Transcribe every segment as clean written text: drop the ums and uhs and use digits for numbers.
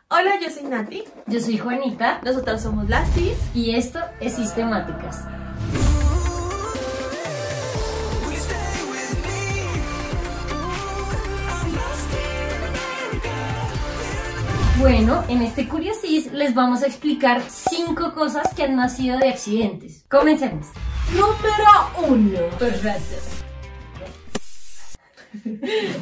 Hola, yo soy Nati. Yo soy Juanita. Nosotras somos las Cis. Y esto es Sistemáticas. Bueno, en este Curiosis les vamos a explicar 5 cosas que han nacido de accidentes. Comencemos. Número 1. Perfecto.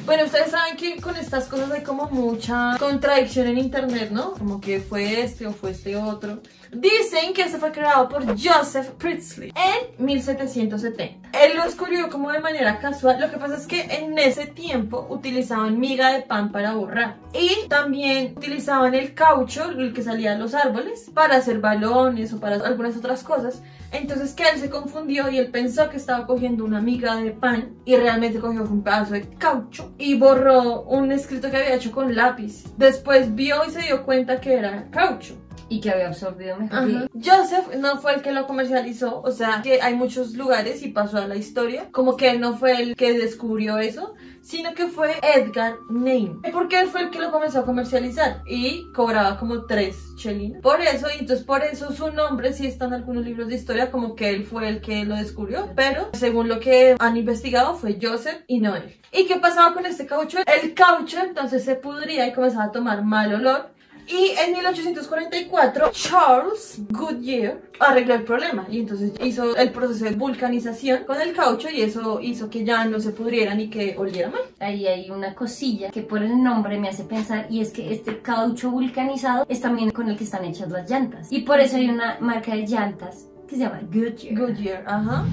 Bueno, ustedes saben que con estas cosas hay como mucha contradicción en internet, ¿no? Como que fue este o fue este otro. Dicen que este fue creado por Joseph Priestley en 1770. Él lo descubrió como de manera casual. Lo que pasa es que en ese tiempo utilizaban miga de pan para borrar. Y también utilizaban el caucho, el que salía de los árboles, para hacer balones o para algunas otras cosas. Entonces que él se confundió y él pensó que estaba cogiendo una miga de pan y realmente cogió un pedazo de caucho y borró un escrito que había hecho con lápiz. Después vio y se dio cuenta que era caucho. Y que había absorbido mejor. Joseph no fue el que lo comercializó, o sea que hay muchos lugares y pasó a la historia como que él no fue el que descubrió eso, sino que fue Edgar Neame, porque él fue el que lo comenzó a comercializar y cobraba como 3 chelines por eso, y entonces por eso su nombre sí está en algunos libros de historia como que él fue el que lo descubrió, pero según lo que han investigado fue Joseph y no él. ¿Y qué pasaba con este caucho? El caucho entonces se pudría y comenzaba a tomar mal olor. Y en 1844 Charles Goodyear arregló el problema y entonces hizo el proceso de vulcanización con el caucho y eso hizo que ya no se pudriera ni que oliera mal. Ahí hay una cosilla que por el nombre me hace pensar, y es que este caucho vulcanizado es también con el que están hechas las llantas, y por eso hay una marca de llantas que se llama Goodyear. Goodyear, ajá.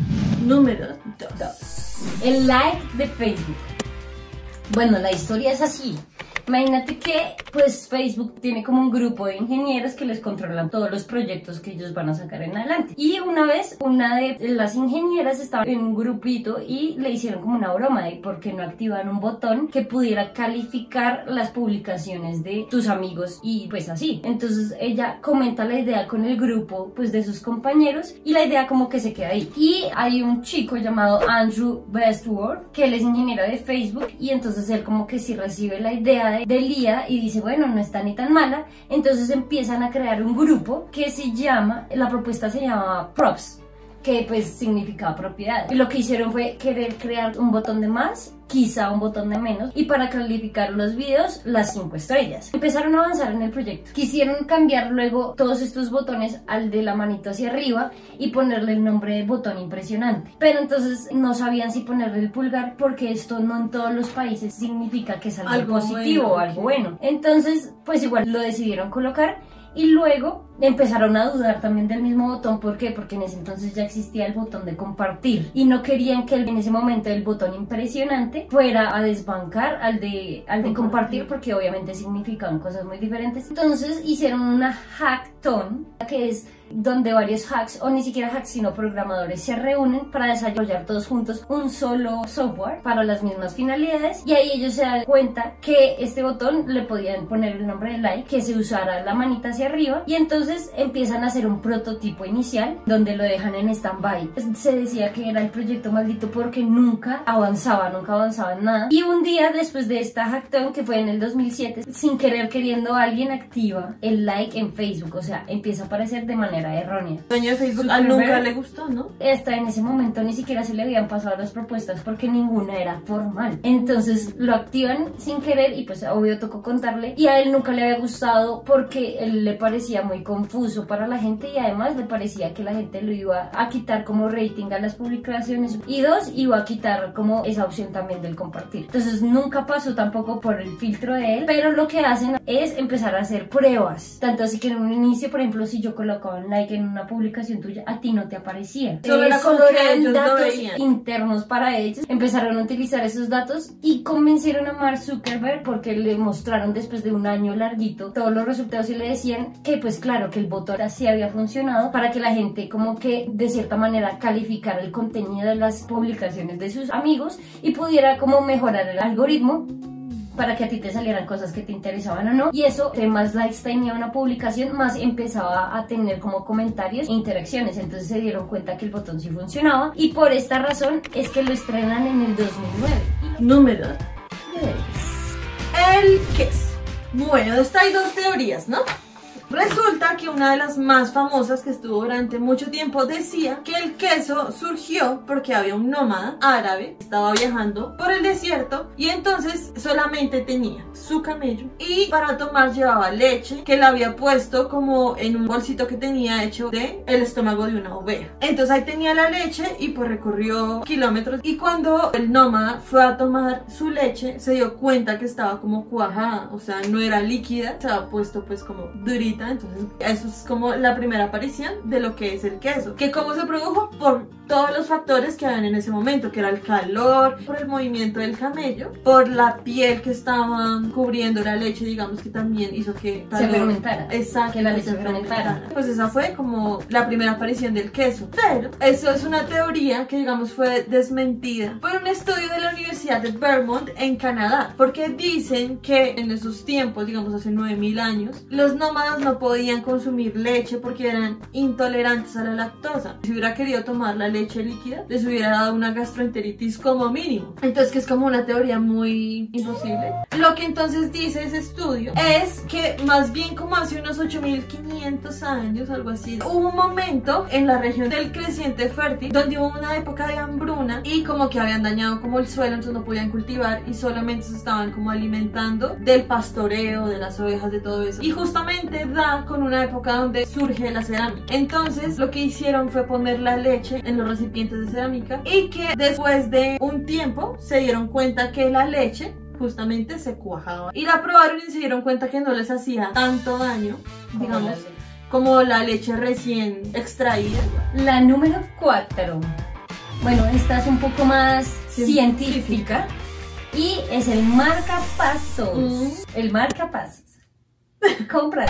Número 2. El like de Facebook. Bueno, la historia es así. Imagínate que pues Facebook tiene como un grupo de ingenieros que les controlan todos los proyectos que ellos van a sacar en adelante. Y una vez una de las ingenieras estaba en un grupito y le hicieron como una broma de por qué no activan un botón que pudiera calificar las publicaciones de tus amigos y pues así. Entonces ella comenta la idea con el grupo pues de sus compañeros y la idea como que se queda ahí. Y hay un chico llamado Andrew Bestworth que él es ingeniero de Facebook y entonces él como que sí recibe la idea de Lía y dice, bueno, no está ni tan mala. Entonces empiezan a crear un grupo que se llama, la propuesta se llama Props, que pues significaba propiedad. Y lo que hicieron fue querer crear un botón de más, quizá un botón de menos, y para calificar los videos, las 5 estrellas. Empezaron a avanzar en el proyecto. Quisieron cambiar luego todos estos botones al de la manito hacia arriba y ponerle el nombre de botón impresionante. Pero entonces no sabían si ponerle el pulgar porque esto no en todos los países significa que es algo positivo o algo bueno. Entonces, pues igual lo decidieron colocar. Y luego empezaron a dudar también del mismo botón. ¿Por qué? Porque en ese entonces ya existía el botón de compartir y no querían que en ese momento el botón impresionante fuera a desbancar al de compartir, porque obviamente significaban cosas muy diferentes. Entonces hicieron una hackathon, que es donde varios hacks, o ni siquiera hacks sino programadores, se reúnen para desarrollar todos juntos un solo software para las mismas finalidades, y ahí ellos se dan cuenta que este botón le podían poner el nombre de like, que se usara la manita hacia arriba, y entonces empiezan a hacer un prototipo inicial donde lo dejan en stand-by. Se decía que era el proyecto maldito porque nunca avanzaba en nada, y un día después de esta hackathon, que fue en el 2007, sin querer queriendo alguien activa el like en Facebook, o sea, empieza a aparecer de manera errónea. El dueño de Facebook nunca le gustó, ¿no? Hasta en ese momento ni siquiera se le habían pasado las propuestas porque ninguna era formal. Entonces lo activan sin querer y pues obvio tocó contarle, y a él nunca le había gustado porque él le parecía muy confuso para la gente y además le parecía que la gente lo iba a quitar como rating a las publicaciones, y 2, iba a quitar como esa opción también del compartir. Entonces nunca pasó tampoco por el filtro de él, pero lo que hacen es empezar a hacer pruebas, tanto así que en un inicio, por ejemplo, si yo colocaba un like en una publicación tuya, a ti no te aparecía. Solo eran datos internos para ellos. Empezaron a utilizar esos datos y convencieron a Mark Zuckerberg porque le mostraron después de un año larguito todos los resultados y le decían que pues claro, que el botón así había funcionado para que la gente como que de cierta manera calificara el contenido de las publicaciones de sus amigos y pudiera como mejorar el algoritmo para que a ti te salieran cosas que te interesaban o no, y eso, entre más likes tenía una publicación, más empezaba a tener como comentarios e interacciones. Entonces se dieron cuenta que el botón sí funcionaba, y por esta razón es que lo estrenan en el 2009. Número 3. El queso. Bueno, de esta hay dos teorías, ¿no? Resulta que una de las más famosas que estuvo durante mucho tiempo decía que el queso surgió porque había un nómada árabe que estaba viajando por el desierto y entonces solamente tenía su camello y para tomar llevaba leche que le había puesto como en un bolsito que tenía hecho de el estómago de una oveja. Entonces ahí tenía la leche y pues recorrió kilómetros y cuando el nómada fue a tomar su leche se dio cuenta que estaba como cuajada, o sea, no era líquida, se había puesto pues como durita. Entonces eso es como la primera aparición de lo que es el queso, que cómo se produjo por todos los factores que habían en ese momento, que era el calor, por el movimiento del camello, por la piel que estaba cubriendo la leche, digamos que también hizo que se fermentara. Exacto, que la leche fermentara. Pues esa fue como la primera aparición del queso, pero eso es una teoría que digamos fue desmentida por un estudio de la Universidad de Vermont en Canadá, porque dicen que en esos tiempos, digamos hace 9000 años, los nómadas no podían consumir leche porque eran intolerantes a la lactosa. Si hubiera querido tomar la leche líquida, les hubiera dado una gastroenteritis como mínimo. Entonces que es como una teoría muy imposible. Lo que entonces dice ese estudio es que más bien como hace unos 8500 años, algo así, hubo un momento en la región del creciente fértil donde hubo una época de hambruna y como que habían dañado como el suelo, entonces no podían cultivar y solamente se estaban como alimentando del pastoreo, de las ovejas, de todo eso. Y justamente da con una época donde surge la cerámica. Entonces lo que hicieron fue poner la leche en los recipientes de cerámica y que después de un tiempo se dieron cuenta que la leche justamente se cuajaba y la probaron y se dieron cuenta que no les hacía tanto daño, digamos, como la leche recién extraída. La número 4, bueno, esta es un poco más científica y es el marcapasos. El marcapasos. Compra.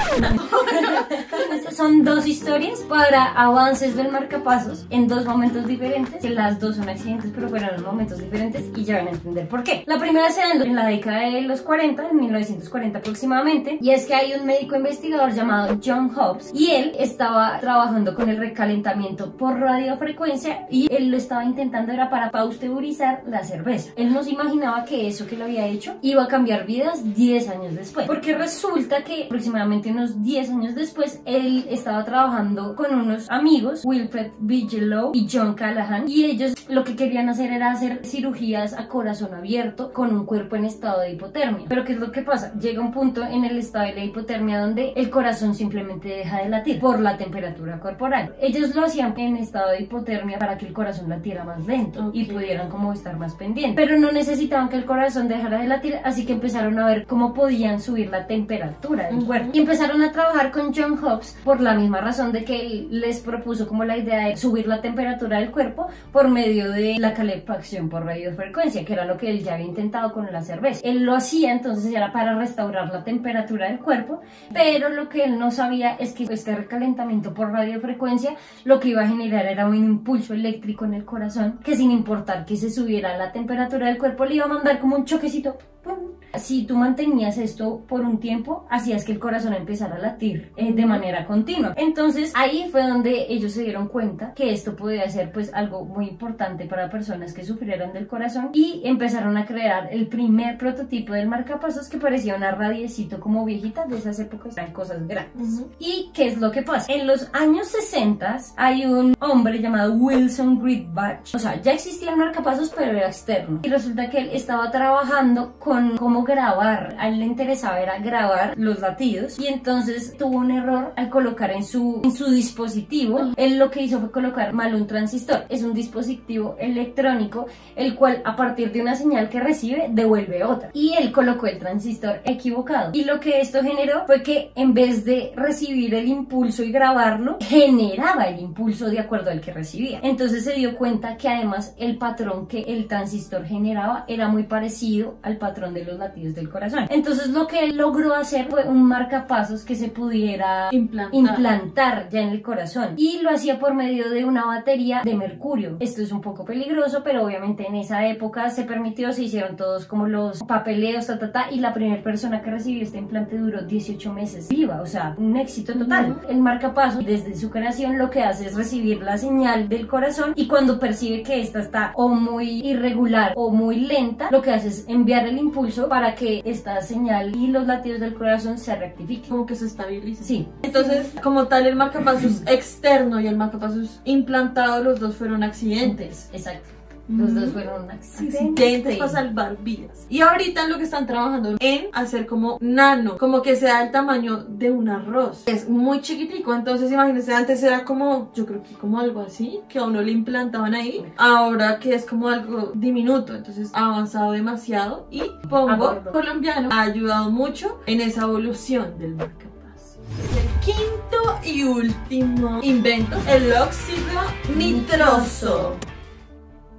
Son dos historias para avances del marcapasos en dos momentos diferentes, que las dos son accidentes pero fueron en momentos diferentes y ya van a entender por qué. La primera se da en la década de los 40, en 1940 aproximadamente, y es que hay un médico investigador llamado John Hobbs y él estaba trabajando con el recalentamiento por radiofrecuencia y él lo estaba intentando era para pasteurizar la cerveza. Él no se imaginaba que eso que lo había hecho iba a cambiar vidas 10 años después, porque resulta que aproximadamente unos 10 años después él estaba trabajando con unos amigos, Wilfred Bigelow y John Callahan, y ellos lo que querían hacer era hacer cirugías a corazón abierto con un cuerpo en estado de hipotermia. Pero ¿qué es lo que pasa? Llega un punto en el estado de la hipotermia donde el corazón simplemente deja de latir por la temperatura corporal. Ellos lo hacían en estado de hipotermia para que el corazón latiera más lento y pudieran como estar más pendientes, pero no necesitaban que el corazón dejara de latir, así que empezaron a ver cómo podían subir la temperatura del cuerpo y empezaron a trabajar con John Hobbs por la misma razón de que él les propuso como la idea de subir la temperatura del cuerpo por medio de la calefacción por radiofrecuencia, que era lo que él ya había intentado con la cerveza. Él lo hacía, entonces era para restaurar la temperatura del cuerpo, pero lo que él no sabía es que este recalentamiento por radiofrecuencia lo que iba a generar era un impulso eléctrico en el corazón que sin importar que se subiera la temperatura del cuerpo le iba a mandar como un choquecito. ¡Pum! Si tú mantenías esto por un tiempo, hacías que el corazón empezara a latir de manera continua. Entonces ahí fue donde ellos se dieron cuenta que esto podía ser pues algo muy importante para personas que sufrieran del corazón y empezaron a crear el primer prototipo del marcapasos que parecía una radiecito como viejita de esas épocas, eran cosas grandes. ¿Y qué es lo que pasa? En los años 60 hay un hombre llamado Wilson Greatbatch, o sea, ya existía el marcapasos pero era externo y resulta que él estaba trabajando con cómo grabar, a él le interesaba era grabar los latidos y entonces tuvo un error al colocar en su dispositivo. Él lo que hizo fue colocar mal un transistor. Es un dispositivo electrónico el cual a partir de una señal que recibe devuelve otra y él colocó el transistor equivocado y lo que esto generó fue que en vez de recibir el impulso y grabarlo, generaba el impulso de acuerdo al que recibía. Entonces se dio cuenta que además el patrón que el transistor generaba era muy parecido al patrón de los latidos del corazón. Entonces lo que él logró hacer fue un marcapasos que se pudiera implantar ya en el corazón y lo hacía por medio de una batería de mercurio. Esto es un poco peligroso, pero obviamente en esa época se permitió, se hicieron todos como los papeleos, y la primera persona que recibió este implante duró 18 meses viva, o sea, un éxito total. El marcapasos desde su creación lo que hace es recibir la señal del corazón y cuando percibe que esta está o muy irregular o muy lenta, lo que hace es enviar el impulso para que esta señal y los latidos del corazón se rectifiquen. Como que se estabiliza. Sí. Entonces, como tal, el marcapasos externo y el marcapasos implantado, los dos fueron accidentes. Exacto. Los dos fueron accidentes para salvar vidas. Y ahorita lo que están trabajando en hacer como nano, como que sea el tamaño de un arroz. Es muy chiquitico, entonces imagínense, antes era como, yo creo que como algo así, que a uno le implantaban ahí. Ahora que es como algo diminuto, entonces ha avanzado demasiado y Pombo colombiano ha ayudado mucho en esa evolución del marcapasos. El quinto y último invento, el óxido nitroso.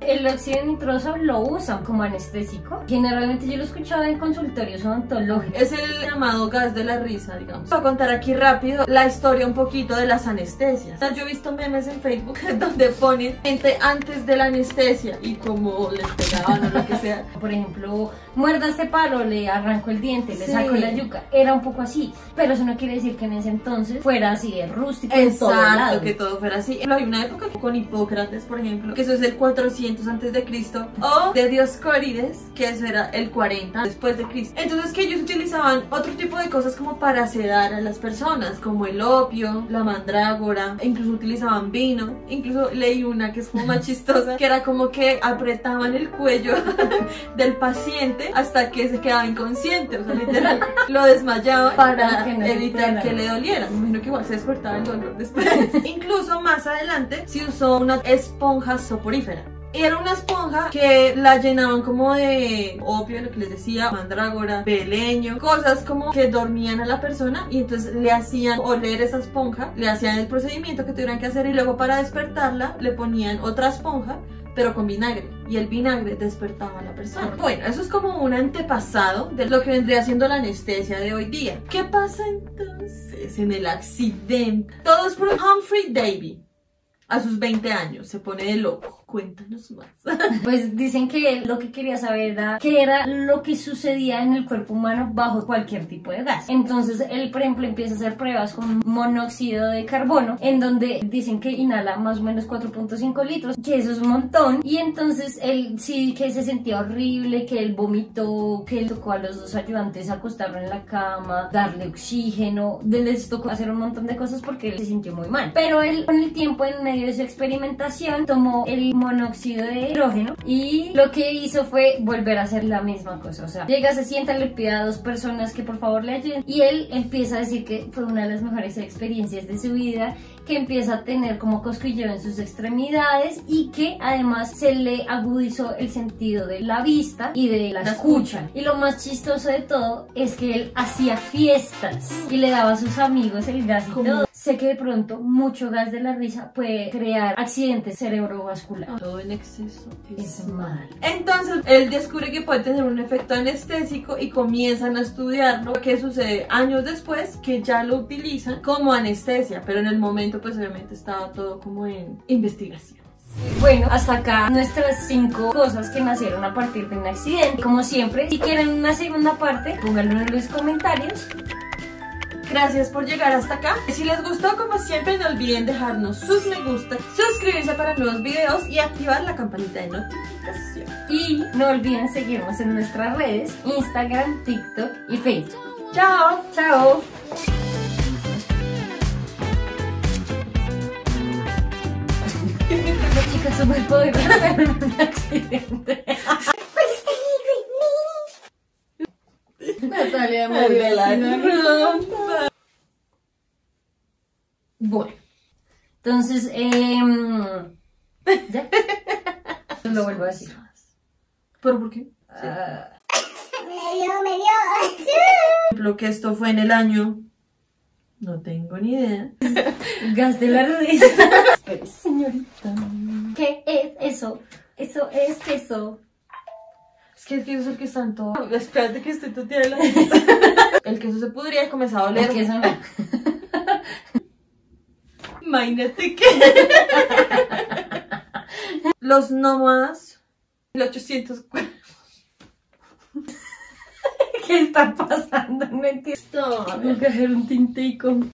El óxido nitroso lo usan como anestésico. Generalmente yo lo he escuchado en consultorios odontológicos. Es el llamado gas de la risa, digamos. Voy a contar aquí rápido la historia un poquito de las anestesias. Yo he visto memes en Facebook donde ponen gente antes de la anestesia y como les pegaban o lo que sea. Por ejemplo, muerda este palo, le arranco el diente, le saco la yuca. Era un poco así, pero eso no quiere decir que en ese entonces fuera así de rústico. Exacto, que todo fuera así. Hay una época con Hipócrates, por ejemplo, que eso es el 400 antes de Cristo, o de Dioscórides, que eso era el 40 después de Cristo. Entonces que ellos utilizaban otro tipo de cosas como para sedar a las personas, como el opio, la mandrágora, e incluso utilizaban vino. Incluso leí una que es como más chistosa, que era como que apretaban el cuello del paciente hasta que se quedaba inconsciente, o sea, literal, lo desmayaban para evitar que le doliera. Me imagino que igual se despertaba el dolor después. Incluso más adelante se usó una esponja soporífera. Y era una esponja que la llenaban como de opio, lo que les decía, mandrágora, beleño, cosas como que dormían a la persona y entonces le hacían oler esa esponja, le hacían el procedimiento que tuvieran que hacer y luego para despertarla le ponían otra esponja pero con vinagre, y el vinagre despertaba a la persona. Bueno, eso es como un antepasado de lo que vendría siendo la anestesia de hoy día. ¿Qué pasa entonces en el accidente? Todo es por Humphrey Davy. A sus 20 años se pone de loco. Cuéntanos más. Pues dicen que él lo que quería saber era qué era lo que sucedía en el cuerpo humano bajo cualquier tipo de gas. Entonces él, por ejemplo, empieza a hacer pruebas con monóxido de carbono, en donde dicen que inhala más o menos 4.5 litros, que eso es un montón. Y entonces él sí que se sentía horrible, que él vomitó, que él tocó a los dos ayudantes acostarlo en la cama, darle oxígeno, les tocó hacer un montón de cosas porque él se sintió muy mal. Pero él, con el tiempo, en medio de su experimentación, tomó el monóxido de hidrógeno y lo que hizo fue volver a hacer la misma cosa. O sea, llega, se sienta, le pide a dos personas que por favor le ayuden y él empieza a decir que fue una de las mejores experiencias de su vida, que empieza a tener como cosquilleo en sus extremidades y que además se le agudizó el sentido de la vista y de la escucha. Y lo más chistoso de todo es que él hacía fiestas y le daba a sus amigos el gas y todo. Sé que de pronto mucho gas de la risa puede crear accidentes cerebrovasculares. Todo en exceso es mal. Entonces él descubre que puede tener un efecto anestésico y comienzan a estudiarlo. ¿Qué sucede? Años después que ya lo utilizan como anestesia, pero en el momento pues obviamente estaba todo como en investigación. Bueno, hasta acá nuestras 5 cosas que nacieron a partir de un accidente. Como siempre, si quieren una segunda parte, pónganlo en los comentarios. Gracias por llegar hasta acá. Si les gustó, como siempre, no olviden dejarnos sus me gusta, suscribirse para nuevos videos y activar la campanita de notificación. Y no olviden seguirnos en nuestras redes, Instagram, TikTok y Facebook. ¡Chao! ¡Chao! Chicas, superpoderosa en un accidente. Natalia mueve la ropa. Bueno, entonces, ¿ya? Lo vuelvo a decir. ¿Pero por qué? Me dio. Por ejemplo, que esto fue en el año... No tengo ni idea. Gas de la risa. Pero, señorita, ¿qué es eso? Eso es queso. Es que el queso es el que está en todo. Espérate que estoy tuteando. El queso se podría y comenzaba a oler. El queso no. Imagínate que los nómadas 1804. ¿Qué está pasando? No entiendo. Tengo que hacer un tintico.